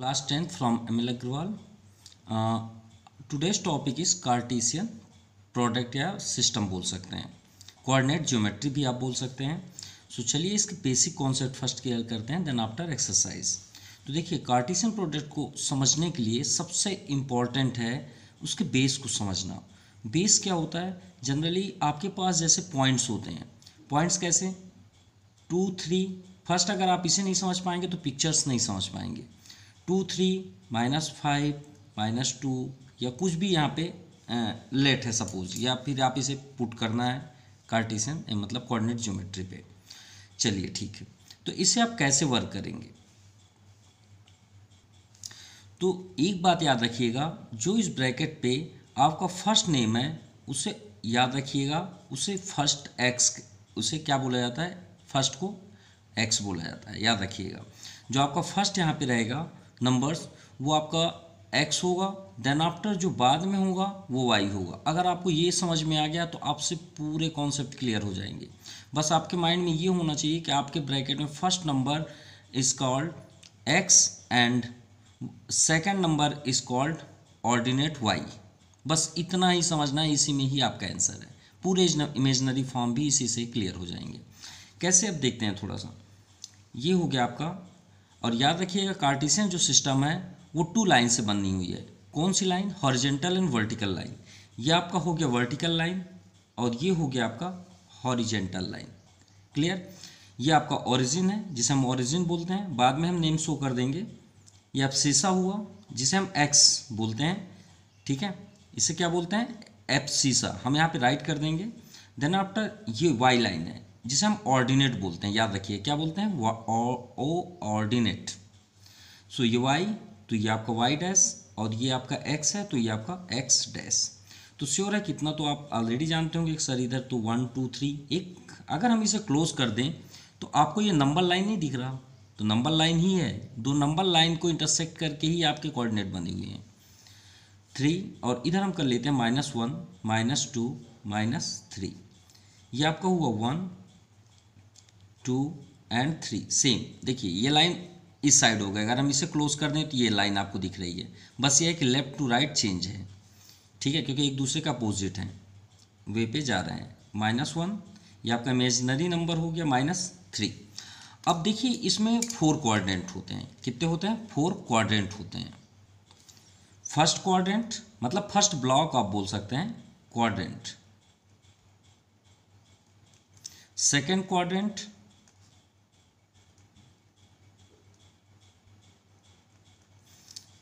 Class 10th from Emil Agrawal. Today's topic is Cartesian product या system बोल सकते हैं, कोऑर्डिनेट ज्योमेट्री भी आप बोल सकते हैं. सो चलिए इसके बेसिक कॉन्सेप्ट फर्स्ट क्लियर करते हैं, देन आफ्टर एक्सरसाइज. तो देखिए कार्टेशियन प्रोडक्ट को समझने के लिए सबसे इम्पॉर्टेंट है उसके बेस को समझना. बेस क्या होता है? जनरली आपके पास जैसे पॉइंट्स होते हैं. पॉइंट्स कैसे? 2 3. फर्स्ट अगर आप इसे नहीं समझ पाएंगे तो पिक्चर्स नहीं समझ पाएंगे. 2 3 -5 -2 या कुछ भी यहाँ पे लेट है सपोज, या फिर आप इसे पुट करना है कार्टेशियन मतलब कोऑर्डिनेट ज्योमेट्री पे. चलिए ठीक है, तो इसे आप कैसे वर्क करेंगे? तो एक बात याद रखिएगा, जो इस ब्रैकेट पे आपका फर्स्ट नेम है उसे याद रखिएगा, उसे फर्स्ट एक्स, उसे क्या बोला जाता है? फर्स्ट को एक्स बोला जाता है, याद रखिएगा. जो आपका फर्स्ट यहाँ पे रहेगा नंबर्स वो आपका एक्स होगा, देन आफ्टर जो बाद में होगा वो वाई होगा. अगर आपको ये समझ में आ गया तो आपसे पूरे कॉन्सेप्ट क्लियर हो जाएंगे. बस आपके माइंड में ये होना चाहिए कि आपके ब्रैकेट में first number is called x and second number is called ordinate y. बस इतना ही समझना है, इसी में ही आपका आंसर है. पूरे इमेजनरी फॉर्म भी इसी से क्लियर हो जाएंगे. कैसे अब देखते हैं थोड़ा सा. ये हो गया आपका. और याद रखिएगा कार्टेशियन जो सिस्टम है वो 2 लाइन से बनी हुई है. कौन सी line? Horizontal and vertical line. ये आपका हो गया वर्टिकल लाइन और ये हो गया आपका हॉरिजेंटल लाइन. क्लियर? ये आपका ओरिजिन है जिसे हम ओरिजिन बोलते हैं, बाद में हम नेम शो कर देंगे. ये एब्सिसा हुआ जिसे हम एक्स बोलते हैं, ठीक है. इसे क्या बोलते हैं? एब्सिसा. हम यहाँ पे राइट कर देंगे. देन आफ्टर ये वाई लाइन है जिसे हम ऑर्डिनेट बोलते हैं. याद रखिए क्या बोलते हैं? ओ ऑर्डिनेट. सो ये वाई तो ये आपका वाई डैश और ये आपका एक्स है तो ये आपका एक्स डैश. तो श्योर है कितना तो आप ऑलरेडी जानते होंगे सर इधर तो 1 2 3. एक अगर हम इसे क्लोज कर दें तो आपको ये नंबर लाइन नहीं दिख रहा, तो नंबर लाइन ही है. 2 नंबर लाइन को इंटरसेक्ट करके ही आपके कोऑर्डिनेट बने हुए हैं 3. और इधर हम कर लेते हैं -1 -2 -3. ये आपका हुआ 1 2 एंड 3. सेम देखिए ये लाइन इस साइड हो गया. अगर हम इसे क्लोज कर दें तो ये लाइन आपको दिख रही है. बस ये है कि लेफ्ट टू राइट चेंज है, ठीक है, क्योंकि एक दूसरे का अपोजिट है, वे पे जा रहे हैं. -1 ये आपका इमेजिनरी नंबर हो गया -3. अब देखिए इसमें 4 क्वाड्रेंट होते हैं. कितने होते हैं? 4 क्वाड्रेंट होते हैं. फर्स्ट क्वाड्रेंट मतलब फर्स्ट ब्लॉक आप बोल सकते हैं quadrant. Second quadrant,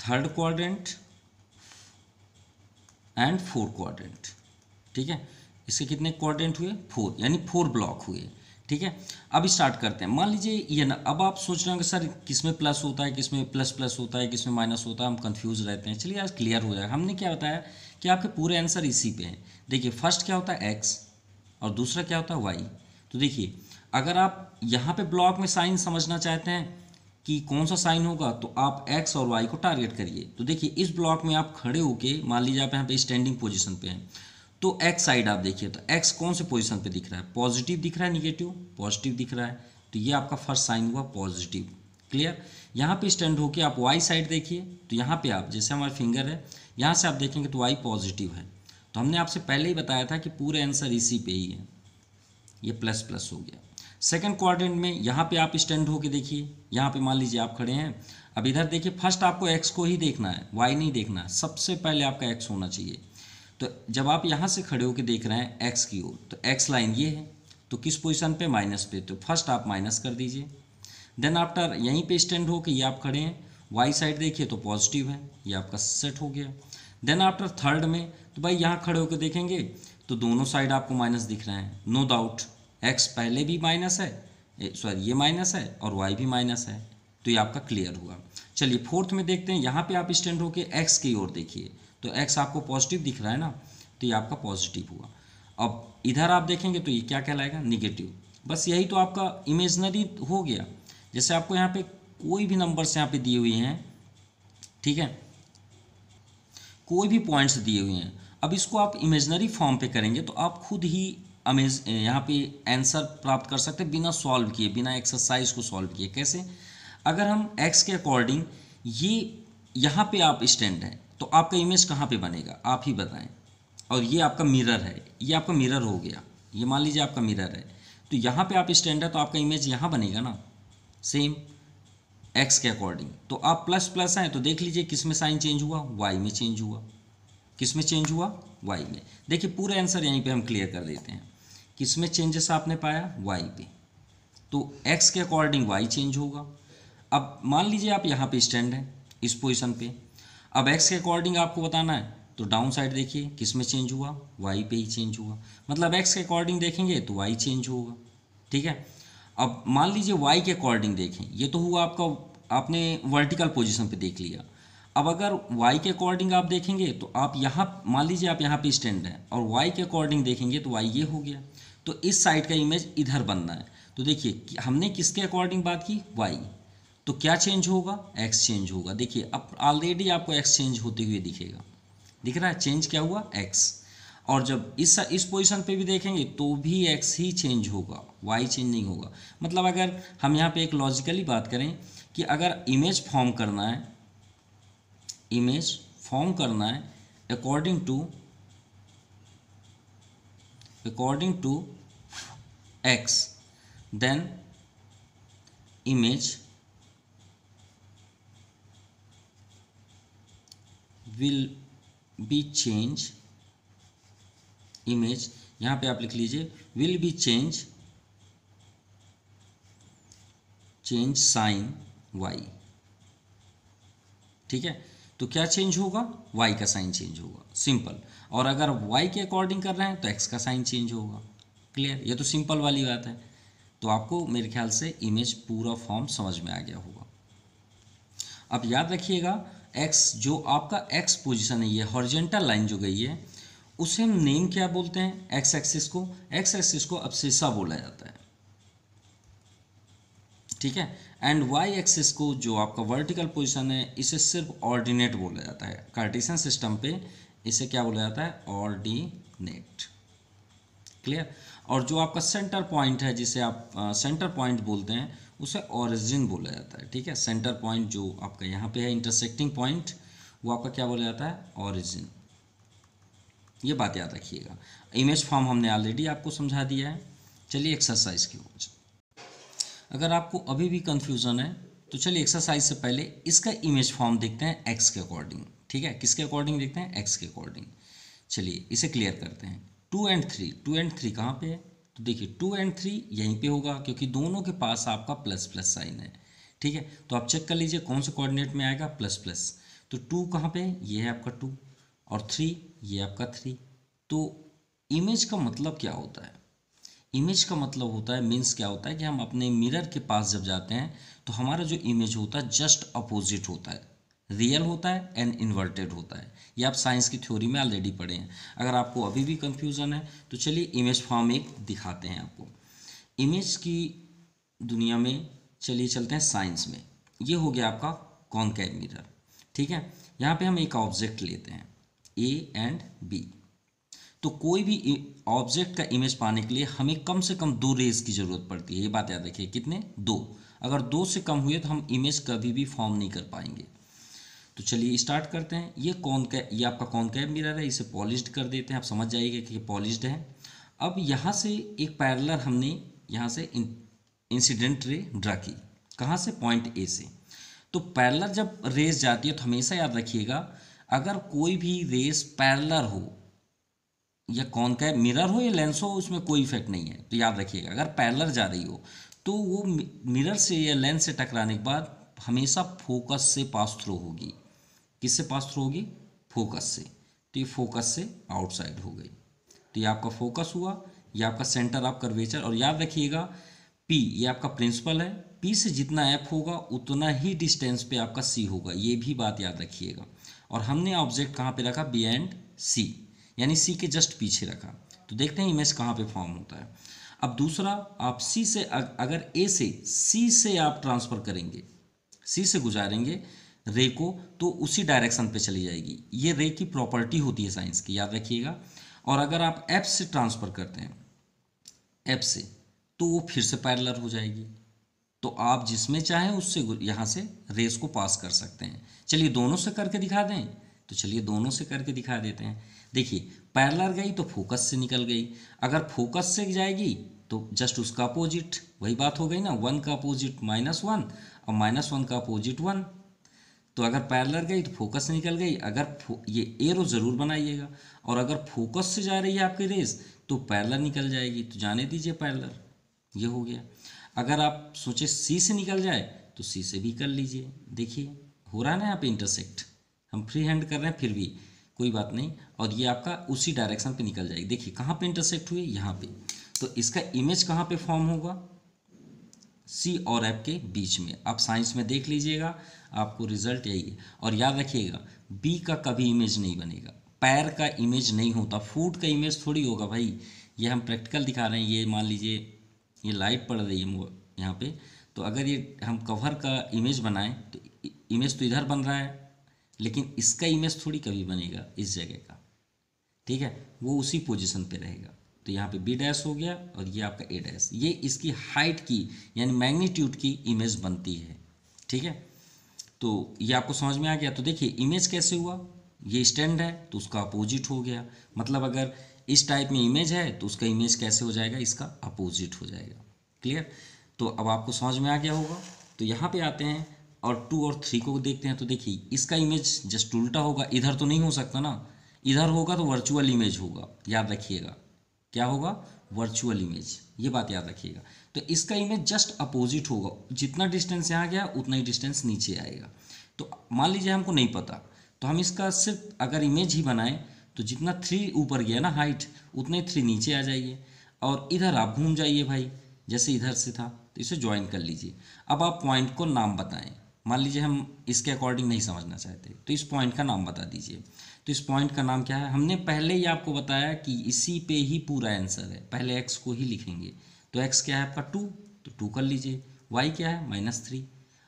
third quadrant and fourth quadrant. ठीक है, इसके कितने क्वाड्रेंट हुए? 4, यानी 4 ब्लॉक हुए. ठीक है, अब स्टार्ट करते हैं. मान लीजिए ये ना, अब आप सोच रहे होंगे सर किसमें प्लस होता है, किसमें प्लस प्लस होता है, किसमें माइनस होता है, हम कंफ्यूज रहते हैं. चलिए आज क्लियर हो जाएगा. हमने क्या बताया कि आपके पूरे आंसर इसी पे हैं. देखिए फर्स्ट क्या होता है? एक्स और दूसरा क्या होता है? वाई. तो देखिए अगर आप यहाँ पे ब्लॉक में साइन समझना चाहते हैं कि कौन सा साइन होगा तो आप x और y को टारगेट करिए. तो देखिए इस ब्लॉक में आप खड़े होके मान लीजिए आप यहाँ पे स्टैंडिंग पोजीशन पे हैं तो x साइड आप देखिए तो x कौन से पोजीशन पे दिख रहा है? पॉजिटिव दिख रहा है, निगेटिव? पॉजिटिव दिख रहा है. तो ये आपका फर्स्ट साइन हुआ पॉजिटिव. क्लियर? यहाँ पे स्टैंड होके आप y साइड देखिए तो यहाँ पे आप जैसे हमारा फिंगर है यहाँ से आप देखेंगे तो y पॉजिटिव है. तो हमने आपसे पहले ही बताया था कि पूरे आंसर इसी पे ही है. ये प्लस प्लस हो गया. सेकंड क्वाड्रेंट में यहाँ पे आप स्टैंड होके देखिए, यहाँ पे मान लीजिए आप खड़े हैं. अब इधर देखिए फर्स्ट आपको x को ही देखना है, y नहीं देखना है. सबसे पहले आपका x होना चाहिए. तो जब आप यहाँ से खड़े होके देख रहे हैं x की ओर तो x लाइन ये है, तो किस पोजीशन पे? माइनस पे. तो फर्स्ट आप माइनस कर दीजिए. देन आफ्टर यहीं पे स्टैंड होके ये आप खड़े हैं, y साइड देखिए तो पॉजिटिव है, ये आपका सेट हो गया. देन आफ्टर थर्ड में तो भाई यहाँ खड़े होकर देखेंगे तो दोनों साइड आपको माइनस दिख रहे हैं. नो डाउट x पहले भी माइनस है, सॉरी ये माइनस है और y भी माइनस है. तो ये आपका क्लियर हुआ. चलिए फोर्थ में देखते हैं. यहाँ पे आप स्टैंड होके x की ओर देखिए तो x आपको पॉजिटिव दिख रहा है ना, तो ये आपका पॉजिटिव हुआ. अब इधर आप देखेंगे तो ये क्या कहलाएगा? निगेटिव. बस यही तो आपका इमेजनरी हो गया. जैसे आपको यहाँ पे कोई भी नंबर्स यहाँ पे दिए हुए हैं, ठीक है, कोई भी पॉइंट्स दिए हुए हैं. अब इसको आप इमेजनरी फॉर्म पे करेंगे तो आप खुद ही यहाँ पे आंसर प्राप्त कर सकते हैं बिना सॉल्व किए, बिना एक्सरसाइज को सॉल्व किए. कैसे? अगर हम x के अकॉर्डिंग ये यहाँ पे आप स्टैंड हैं तो आपका इमेज कहाँ पे बनेगा आप ही बताएं। और ये आपका मिरर है, ये आपका मिरर हो गया, ये मान लीजिए आपका मिरर है, तो यहाँ पे आप स्टैंड है तो आपका इमेज यहाँ बनेगा ना, सेम एक्स के अकॉर्डिंग। तो आप प्लस प्लस हैं तो देख लीजिए किस में साइन चेंज हुआ, वाई में चेंज हुआ। किस में चेंज हुआ, वाई में। देखिए पूरा आंसर यहीं पे हम क्लियर कर देते हैं। किस में चेंजेस आपने पाया, वाई पे, तो एक्स के अकॉर्डिंग वाई चेंज होगा। अब मान लीजिए आप यहाँ पे स्टैंड हैं इस पोजीशन पे, अब एक्स के अकॉर्डिंग आपको बताना है तो डाउन साइड देखिए किस में चेंज हुआ, वाई पे ही चेंज हुआ। मतलब एक्स के अकॉर्डिंग देखेंगे तो वाई चेंज होगा, ठीक है। अब मान लीजिए वाई के अकॉर्डिंग देखें, ये तो हुआ आपका, आपने वर्टिकल पोजीशन पे देख लिया। अब अगर वाई के अकॉर्डिंग आप देखेंगे तो आप यहाँ मान लीजिए आप यहाँ पे स्टैंड हैं और वाई के अकॉर्डिंग देखेंगे तो वाई ये हो गया, तो इस साइड का इमेज इधर बनना है। तो देखिए हमने किसके अकॉर्डिंग बात की, वाई, तो क्या चेंज होगा, एक्स चेंज होगा। देखिए अब ऑलरेडी आपको एक्स चेंज होते हुए दिखेगा, दिख रहा है चेंज क्या हुआ, एक्स। और जब इस पोजीशन पे भी देखेंगे तो भी एक्स ही चेंज होगा, वाई चेंज नहीं होगा। मतलब अगर हम यहाँ पे एक लॉजिकली बात करें कि अगर इमेज फॉर्म करना है, इमेज फॉर्म करना है according to x, then image will be change, image यहाँ पे आप लिख लीजिए will be change sign y, ठीक है। तो क्या चेंज होगा, y का साइन चेंज होगा, सिंपल। और अगर y के अकॉर्डिंग कर रहे हैं तो x का साइन चेंज होगा, क्लियर। ये तो सिंपल वाली बात है। तो आपको मेरे ख्याल से इमेज पूरा फॉर्म समझ में आ गया होगा। अब याद रखिएगा x जो आपका x पोजीशन है, ये हॉरिजेंटल लाइन जो गई है उसे हम नेम क्या बोलते हैं, x एक्सिस को, x एक्सिस को अब्सिस्सा बोला जाता है, ठीक है। एंड y एक्सिस को जो आपका वर्टिकल पोजीशन है इसे सिर्फ ऑर्डिनेट बोला जाता है। कार्टेशियन सिस्टम पे इसे क्या बोला जाता है, ऑर्डिनेट, क्लियर। और जो आपका सेंटर पॉइंट है जिसे आप सेंटर पॉइंट बोलते हैं उसे ओरिजिन बोला जाता है, ठीक है। सेंटर पॉइंट जो आपका यहाँ पे है इंटरसेक्टिंग पॉइंट, वो आपका क्या बोला जाता है, ओरिजिन। ये बात याद रखिएगा। इमेज फॉर्म हमने ऑलरेडी आपको समझा दिया है। चलिए एक्सरसाइज की ओर। अगर आपको अभी भी कंफ्यूजन है तो चलिए एक्सरसाइज से पहले इसका इमेज फॉर्म देखते हैं एक्स के अकॉर्डिंग, ठीक है। किसके अकॉर्डिंग देखते हैं, एक्स के अकॉर्डिंग। चलिए इसे क्लियर करते हैं। 2 and 3, 2 and 3 कहाँ पे है, तो देखिए 2 and 3 यहीं पे होगा क्योंकि दोनों के पास आपका प्लस प्लस साइन है, ठीक है। तो आप चेक कर लीजिए कौन से कोऑर्डिनेट में आएगा, प्लस प्लस। तो 2 कहाँ पे है, ये है आपका 2, और 3 ये आपका 3। तो इमेज का मतलब क्या होता है, इमेज का मतलब होता है, मीन्स क्या होता है कि हम अपने मिरर के पास जब जाते हैं तो हमारा जो इमेज होता है जस्ट अपोजिट होता है, रियल होता है एंड इन्वर्टेड होता है। ये आप साइंस की थ्योरी में ऑलरेडी पढ़े हैं। अगर आपको अभी भी कंफ्यूजन है तो चलिए इमेज फॉर्म एक दिखाते हैं आपको। इमेज की दुनिया में चलिए चलते हैं साइंस में। ये हो गया आपका कॉनकेव मिरर, ठीक है। यहाँ पे हम एक ऑब्जेक्ट लेते हैं ए एंड बी। तो कोई भी ऑब्जेक्ट का इमेज पाने के लिए हमें कम से कम 2 रेज की ज़रूरत पड़ती है। ये बात याद रखिए, कितने, 2। अगर 2 से कम हुए तो हम इमेज कभी भी फॉर्म नहीं कर पाएंगे। तो चलिए स्टार्ट करते हैं। ये आपका कॉनकेव मिरर है, इसे पॉलिश्ड कर देते हैं। आप समझ जाइएगा कि पॉलिश्ड है। अब यहाँ से एक पैरेलल हमने यहाँ से इंसिडेंट रे ड्रा की, कहाँ से, पॉइंट ए से। तो पैरेलल जब रेस जाती है तो हमेशा याद रखिएगा अगर कोई भी रेस पैरेलल हो या कॉनकेव मिरर हो या लेंस हो उसमें कोई इफेक्ट नहीं है। तो याद रखिएगा अगर पैरेलल जा रही हो तो वो मिरर से या लेंस से टकराने के बाद हमेशा फोकस से पास थ्रू होगी। किससे पास थ्रू होगी, फोकस से। तो ये फोकस से आउटसाइड हो गई। तो ये आपका फोकस हुआ, ये आपका सेंटर ऑफ कर्वेचर। और याद रखिएगा पी ये आपका प्रिंसिपल है, पी से जितना एफ होगा उतना ही डिस्टेंस पे आपका सी होगा, ये भी बात याद रखिएगा। और हमने ऑब्जेक्ट कहाँ पे रखा, बी एंड सी, यानी सी के जस्ट पीछे रखा। तो देखते हैं इमेज कहाँ पे फॉर्म होता है। अब दूसरा, आप सी से अगर ए से सी से आप ट्रांसफ़र करेंगे, सी से गुजारेंगे रे को, तो उसी डायरेक्शन पे चली जाएगी। ये रे की प्रॉपर्टी होती है साइंस की, याद रखिएगा। और अगर आप एफ से ट्रांसफ़र करते हैं, एफ से, तो वो फिर से पैरेलल हो जाएगी। तो आप जिसमें चाहें उससे यहाँ से रेस को पास कर सकते हैं। चलिए दोनों से करके दिखा दें, तो चलिए दोनों से करके दिखा देते हैं। देखिए पैरेलल गई तो फोकस से निकल गई, अगर फोकस से जाएगी तो जस्ट उसका अपोजिट, वही बात हो गई ना, 1 का अपोजिट -1 और -1 का अपोजिट 1। तो अगर पैरेलल गई तो फोकस से निकल गई, अगर ये एरो ज़रूर बनाइएगा, और अगर फोकस से जा रही है आपकी रेस तो पैरेलल निकल जाएगी, तो जाने दीजिए पैरेलल, ये हो गया। अगर आप सोचे सी से निकल जाए तो सी से भी कर लीजिए। देखिए हो रहा है ना यहाँ पे इंटरसेक्ट, हम फ्री हैंड कर रहे हैं फिर भी कोई बात नहीं, और ये आपका उसी डायरेक्शन पे निकल जाएगी। देखिए कहाँ पे इंटरसेक्ट हुई, यहाँ पे, तो इसका इमेज कहाँ पे फॉर्म होगा, सी और एफ के बीच में। आप साइंस में देख लीजिएगा, आपको रिजल्ट यही है। और याद रखिएगा बी का कभी इमेज नहीं बनेगा, पैर का इमेज नहीं होता, फूट का इमेज थोड़ी होगा भाई। ये हम प्रैक्टिकल दिखा रहे हैं, ये मान लीजिए ये लाइट पड़ रही है यहाँ पे, तो अगर ये हम कवर का इमेज बनाएं तो इमेज तो इधर बन रहा है, लेकिन इसका इमेज थोड़ी कभी बनेगा इस जगह का, ठीक है, वो उसी पोजीशन पे रहेगा। तो यहाँ पे बी डैश हो गया और ये आपका ए डैश, ये इसकी हाइट की यानी मैग्नीट्यूड की इमेज बनती है, ठीक है। तो ये आपको समझ में आ गया। तो देखिए इमेज कैसे हुआ, ये स्टैंड है तो उसका अपोजिट हो गया, मतलब अगर इस टाइप में इमेज है तो उसका इमेज कैसे हो जाएगा, इसका अपोजिट हो जाएगा। क्लियर, तो अब आपको समझ में आ गया होगा। तो यहाँ पे आते हैं और 2 और 3 को देखते हैं। तो देखिए इसका इमेज जस्ट उल्टा होगा, इधर तो नहीं हो सकता ना, इधर होगा तो वर्चुअल इमेज होगा, याद रखिएगा क्या होगा, वर्चुअल इमेज, ये बात याद रखिएगा। तो इसका इमेज जस्ट अपोजिट होगा, जितना डिस्टेंस यहाँ गया उतना ही डिस्टेंस नीचे आएगा। तो मान लीजिए हमको नहीं पता, तो हम इसका सिर्फ अगर इमेज ही बनाएं तो जितना 3 ऊपर गया ना हाइट, उतने 3 नीचे आ जाइए, और इधर आप घूम जाइए भाई, जैसे इधर से था तो इसे ज्वाइन कर लीजिए। अब आप पॉइंट को नाम बताएं, मान लीजिए हम इसके अकॉर्डिंग नहीं समझना चाहते तो इस पॉइंट का नाम बता दीजिए। तो इस पॉइंट का नाम क्या है, हमने पहले ही आपको बताया कि इसी पे ही पूरा आंसर है, पहले एक्स को ही लिखेंगे। तो एक्स क्या है आपका 2, तो 2 कर लीजिए। वाई क्या है -3।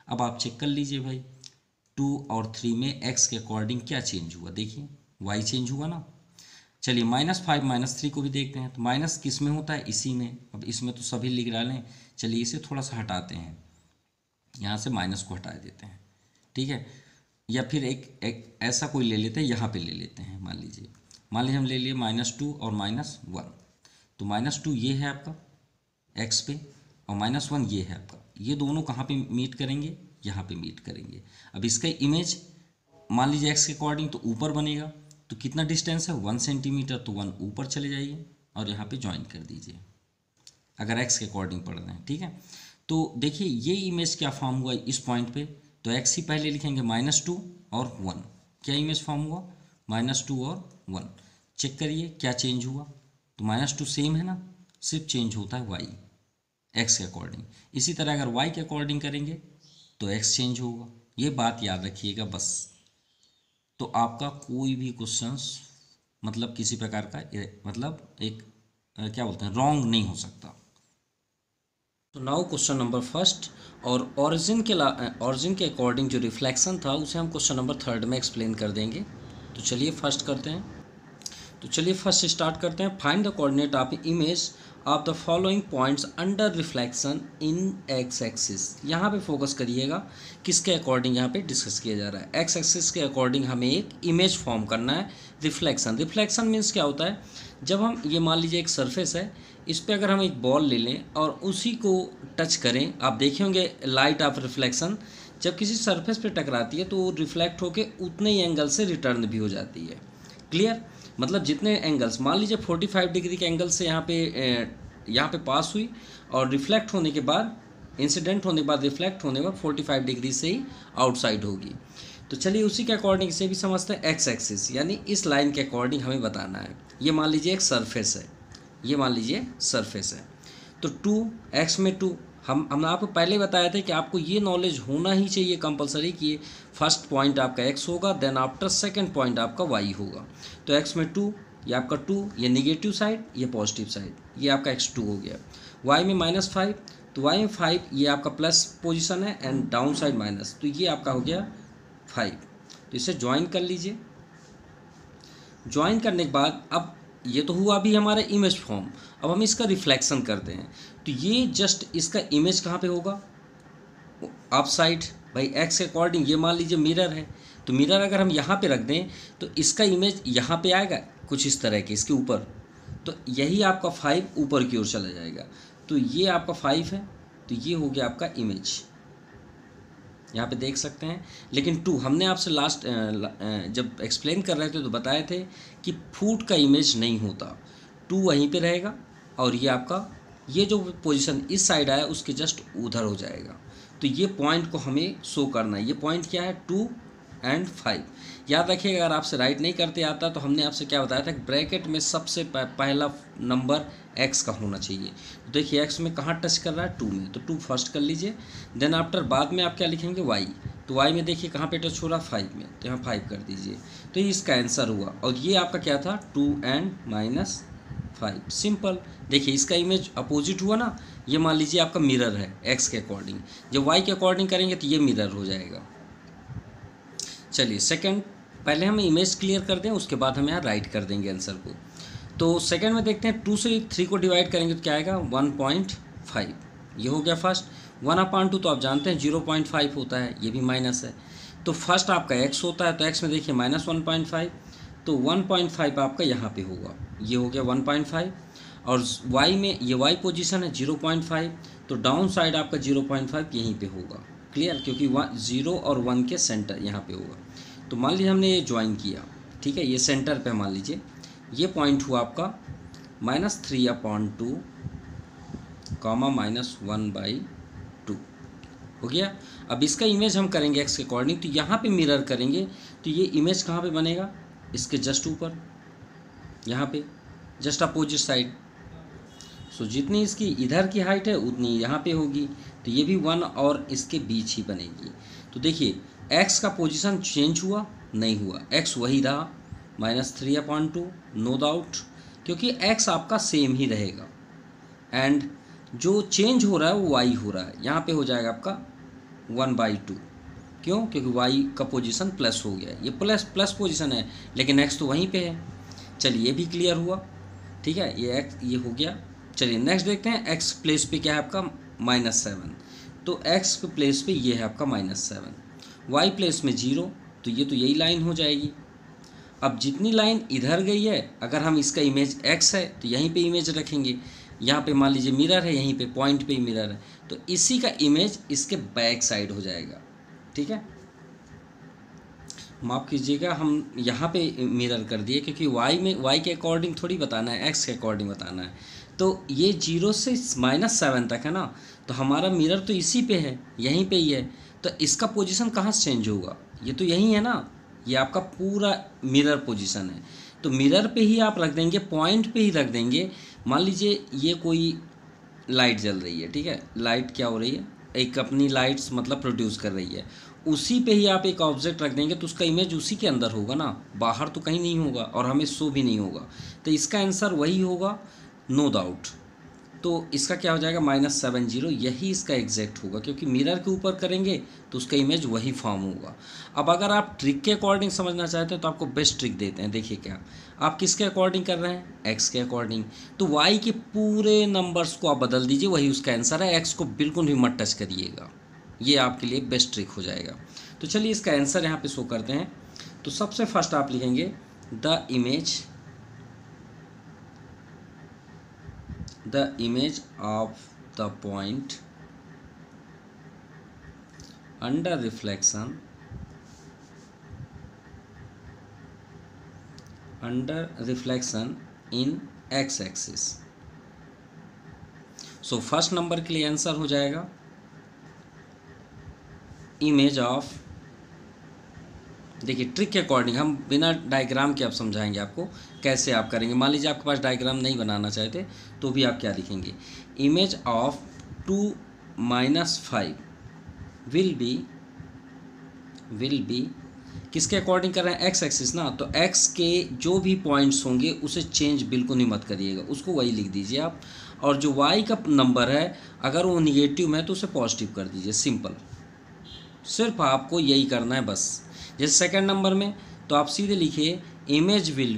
अब आप चेक कर लीजिए भाई 2 और 3 में एक्स के अकॉर्डिंग क्या चेंज हुआ, देखिए वाई चेंज हुआ ना। चलिए -5 -3 को भी देखते हैं, तो माइनस किस में होता है, इसी में। अब इसमें तो सभी लिख डालें, चलिए इसे थोड़ा सा हटाते हैं, यहाँ से माइनस को हटा देते हैं, ठीक है। या फिर एक ऐसा कोई ले लेते हैं, यहाँ पे ले लेते हैं, मान लीजिए हम ले लिए -2 और -1। तो -2 ये है आपका एक्स पे और -1 ये है आपका, ये दोनों कहाँ पे मीट करेंगे, यहाँ पे मीट करेंगे। अब इसका इमेज मान लीजिए एक्स के अकॉर्डिंग तो ऊपर बनेगा, तो कितना डिस्टेंस है 1 सेंटीमीटर, तो 1 ऊपर चले जाइए और यहाँ पे ज्वाइन कर दीजिए, अगर एक्स के अकॉर्डिंग पढ़ रहे हैं, ठीक है। तो देखिए ये इमेज क्या फॉर्म हुआ इस पॉइंट पे, तो एक्स ही पहले लिखेंगे -2 और 1, क्या इमेज फॉर्म हुआ, -2 और 1। चेक करिए क्या चेंज हुआ, तो -2 सेम है ना, सिर्फ चेंज होता है वाई एक्स के अकॉर्डिंग। इसी तरह अगर वाई के अकॉर्डिंग करेंगे तो एक्स चेंज होगा, ये बात याद रखिएगा बस। तो आपका कोई भी क्वेश्चंस मतलब किसी प्रकार का मतलब एक क्या बोलते हैं रॉन्ग नहीं हो सकता। तो नाउ क्वेश्चन नंबर फर्स्ट, और ओरिजिन के अकॉर्डिंग जो रिफ्लेक्शन था उसे हम क्वेश्चन नंबर 3 में एक्सप्लेन कर देंगे। तो चलिए फर्स्ट करते हैं, तो चलिए फर्स्ट स्टार्ट करते हैं। Find the coordinate of image of the following points under reflection in x axis. यहाँ पे फोकस करिएगा, किसके अकॉर्डिंग यहाँ पे डिस्कस किया जा रहा है, एक्स एक्सिस के अकॉर्डिंग हमें एक इमेज फॉर्म करना है। रिफ्लेक्शन मीन्स क्या होता है, जब हम ये मान लीजिए एक सरफेस है, इस पर अगर हम एक बॉल ले लें और उसी को टच करें, आप देखे होंगे लाइट ऑफ रिफ्लेक्शन जब किसी सरफेस पे टकराती है तो रिफ्लेक्ट होके उतने ही एंगल से रिटर्न भी हो जाती है। क्लियर, मतलब जितने एंगल्स, मान लीजिए 45 डिग्री के एंगल से यहाँ पे पास हुई और रिफ्लेक्ट होने के बाद, इंसिडेंट होने के बाद रिफ्लेक्ट होने के बाद 45 डिग्री से ही आउटसाइड होगी। तो चलिए उसी के अकॉर्डिंग इसे भी समझते हैं। एक्स एक्सिस यानी इस लाइन के अकॉर्डिंग हमें बताना है। ये मान लीजिए एक सरफेस है, ये मान लीजिए सरफेस है, तो 2x में 2, हमने आपको पहले बताया था कि आपको ये नॉलेज होना ही चाहिए कंपलसरी कि ये फर्स्ट पॉइंट आपका x होगा, देन आफ्टर सेकंड पॉइंट आपका y होगा। तो x में 2, ये आपका 2, ये नेगेटिव साइड, ये पॉजिटिव साइड, ये आपका x2 हो गया। y में -5, तो y में 5, ये आपका प्लस पोजिशन है एंड डाउन साइड माइनस, तो ये आपका हो गया 5। तो इसे ज्वाइन कर लीजिए। ज्वाइन करने के बाद अब ये तो हुआ अभी हमारा इमेज फॉर्म, अब हम इसका रिफ्लेक्शन करते हैं। तो ये जस्ट इसका इमेज कहाँ पे होगा, अप साइड, भाई एक्स के अकॉर्डिंग ये मान लीजिए मिरर है, तो मिरर अगर हम यहाँ पे रख दें तो इसका इमेज यहाँ पे आएगा कुछ इस तरह के इसके ऊपर, तो यही आपका 5 ऊपर की ओर चला जाएगा। तो ये आपका 5 है, तो ये हो गया आपका इमेज, यहाँ पे देख सकते हैं। लेकिन 2 हमने आपसे लास्ट जब एक्सप्लेन कर रहे थे तो बताए थे कि फूट का इमेज नहीं होता, 2 वहीं पे रहेगा और ये आपका ये जो पोजीशन इस साइड आया उसके जस्ट उधर हो जाएगा। तो ये पॉइंट को हमें शो करना है। ये पॉइंट क्या है, 2 और 5। याद रखिएगा, अगर आपसे राइट नहीं करते आता तो हमने आपसे क्या बताया था, ब्रैकेट में सबसे पहला नंबर x का होना चाहिए। तो देखिए x में कहाँ टच कर रहा है, 2 में, तो 2 फर्स्ट कर लीजिए। देन आफ्टर बाद में आप क्या लिखेंगे, y, तो y में देखिए कहाँ पे टच हो रहा है, 5 में, तो यहाँ 5 कर दीजिए। तो ये इसका आंसर हुआ। और ये आपका क्या था, 2 और -5, सिंपल। देखिए इसका इमेज अपोजिट हुआ ना, ये मान लीजिए आपका मिरर है x के अकॉर्डिंग, जब y के अकॉर्डिंग करेंगे तो ये मिरर हो जाएगा। चलिए सेकंड, पहले हम इमेज क्लियर कर दें, उसके बाद हम यहाँ राइट कर देंगे आंसर को। तो सेकंड में देखते हैं, 2 से 3 को डिवाइड करेंगे तो क्या आएगा, 1.5, ये हो गया फर्स्ट। 1/2 तो आप जानते हैं 0.5 होता है, ये भी माइनस है। तो फर्स्ट आपका x होता है, तो x में देखिए -1.5, तो 1.5 आपका यहाँ पे होगा, ये हो गया 1.5। और y में ये y पोजीशन है 0.5, तो डाउन साइड आपका 0.5 यहीं पे होगा, क्लियर, क्योंकि 0 और 1 के सेंटर यहाँ पे होगा। तो मान लीजिए हमने ये ज्वाइन किया, ठीक है, ये सेंटर पे मान लीजिए ये पॉइंट हुआ आपका -3/2 -1/2 हो गया। अब इसका इमेज हम करेंगे x के अकॉर्डिंग, तो यहाँ पे मिरर करेंगे तो ये इमेज कहाँ पे बनेगा, इसके जस्ट ऊपर, यहाँ पे जस्ट अपोजिट साइड। सो जितनी इसकी इधर की हाइट है उतनी यहाँ पे होगी, तो ये भी 1 और इसके बीच ही बनेगी। तो देखिए x का पोजीशन चेंज हुआ, नहीं हुआ, x वही रहा -3/2, नो डाउट, क्योंकि x आपका सेम ही रहेगा। एंड जो चेंज हो रहा है वो y हो रहा है, यहाँ पे हो जाएगा आपका 1/2, क्यों, क्योंकि y का पोजीशन प्लस हो गया है, ये प्लस पोजीशन है, लेकिन x तो वहीं पे है। चलिए ये भी क्लियर हुआ, ठीक है, ये x ये हो गया। चलिए नेक्स्ट देखते हैं, x प्लेस पे क्या है आपका -7, तो x पे प्लेस पे ये है आपका -7, y प्लेस में 0, तो ये तो यही लाइन हो जाएगी। अब जितनी लाइन इधर गई है, अगर हम इसका इमेज x है तो यहीं पे इमेज रखेंगे, यहाँ पे मान लीजिए मिरर है, यहीं पे पॉइंट पे ही मिरर है, तो इसी का इमेज इसके बैक साइड हो जाएगा, ठीक है। माफ़ कीजिएगा, हम यहाँ पे मिरर कर दिए क्योंकि y के अकॉर्डिंग थोड़ी बताना है, x के अकॉर्डिंग बताना है। तो ये 0 से -7 तक है ना, तो हमारा मिरर तो इसी पे है, यहीं पे ही है, तो इसका पोजीशन कहाँ से चेंज होगा, ये तो यहीं है ना, ये आपका पूरा मिरर पोजीशन है। तो मिरर पे ही आप रख देंगे, पॉइंट पे ही रख देंगे। मान लीजिए ये कोई लाइट जल रही है, ठीक है, लाइट क्या हो रही है, एक अपनी लाइट्स मतलब प्रोड्यूस कर रही है, उसी पे ही आप एक ऑब्जेक्ट रख देंगे तो उसका इमेज उसी के अंदर होगा ना, बाहर तो कहीं नहीं होगा और हमें शो भी नहीं होगा। तो इसका आंसर वही होगा, नो डाउट। तो इसका क्या हो जाएगा, -70, यही इसका एग्जैक्ट होगा, क्योंकि मिरर के ऊपर करेंगे तो उसका इमेज वही फॉर्म होगा। अब अगर आप ट्रिक के अकॉर्डिंग समझना चाहते हैं तो आपको बेस्ट ट्रिक देते हैं। देखिए क्या, आप किसके अकॉर्डिंग कर रहे हैं, x के अकॉर्डिंग, तो y के पूरे नंबर्स को आप बदल दीजिए, वही उसका आंसर है, x को बिल्कुल भी मत टच करिएगा, ये आपके लिए बेस्ट ट्रिक हो जाएगा। तो चलिए इसका आंसर यहाँ पे शो करते हैं। तो सबसे फर्स्ट आप लिखेंगे the image of the point under reflection in x-axis। So first number के लिए आंसर हो जाएगा इमेज ऑफ, देखिए ट्रिक के अकॉर्डिंग हम बिना डायग्राम के आप समझाएंगे आपको कैसे आप करेंगे। मान लीजिए आपके पास डायग्राम नहीं बनाना चाहते तो भी आप क्या लिखेंगे, इमेज ऑफ 2 - 5 विल बी किसके अकॉर्डिंग कर रहे हैं, x एक्सिस ना, तो x के जो भी पॉइंट्स होंगे उसे चेंज बिल्कुल नहीं मत करिएगा, उसको वही लिख दीजिए आप। और जो y का नंबर है अगर वो निगेटिव में है तो उसे पॉजिटिव कर दीजिए, सिंपल, सिर्फ आपको यही करना है बस। जैसे सेकंड नंबर में तो आप सीधे लिखिए इमेज विल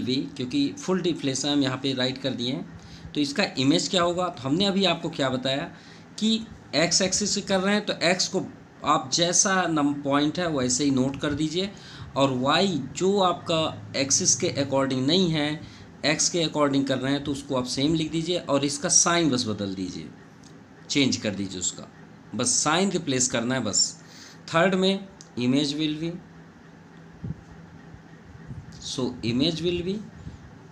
बी, क्योंकि फुल डिफ्लेशन हम यहाँ पे राइट कर दिए हैं, तो इसका इमेज क्या होगा, तो हमने अभी आपको क्या बताया कि एक्स एक्सिस से कर रहे हैं तो एक्स को आप जैसा पॉइंट है वैसे ही नोट कर दीजिए, और वाई जो आपका एक्सिस के अकॉर्डिंग नहीं है, एक्स के अकॉर्डिंग कर रहे हैं तो उसको आप सेम लिख दीजिए, और इसका साइन बस बदल दीजिए, चेंज कर दीजिए उसका, बस साइन रिप्लेस करना है बस। थर्ड में image will be, so image will B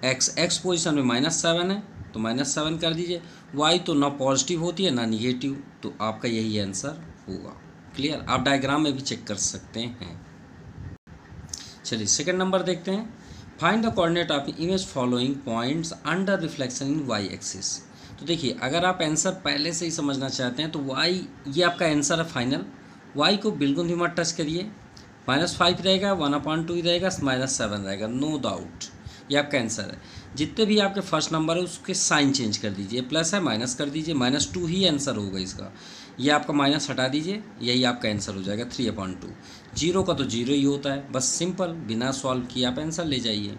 x position में -7 है तो -7 कर दीजिए। वाई तो ना पॉजिटिव होती है ना निगेटिव, तो आपका यही आंसर होगा। क्लियर? आप डायग्राम में भी चेक कर सकते हैं। चलिए सेकंड नंबर देखते हैं। Find the coordinate of image following points under reflection in y axis. तो देखिए, अगर आप आंसर पहले से ही समझना चाहते हैं तो वाई, ये आपका आंसर है फाइनल। वाई को बिल्कुल भी मत टच करिए, -5 रहेगा, 1/2 ही रहेगा, -7 रहेगा, नो डाउट ये आपका आंसर है। जितने भी आपके फर्स्ट नंबर है उसके साइन चेंज कर दीजिए, प्लस है माइनस कर दीजिए, -2 ही आंसर होगा इसका। ये आपका माइनस हटा दीजिए, यही आपका आंसर हो जाएगा 3/2। जीरो का तो जीरो ही होता है, बस सिंपल बिना सॉल्व किए आप आंसर ले जाइए।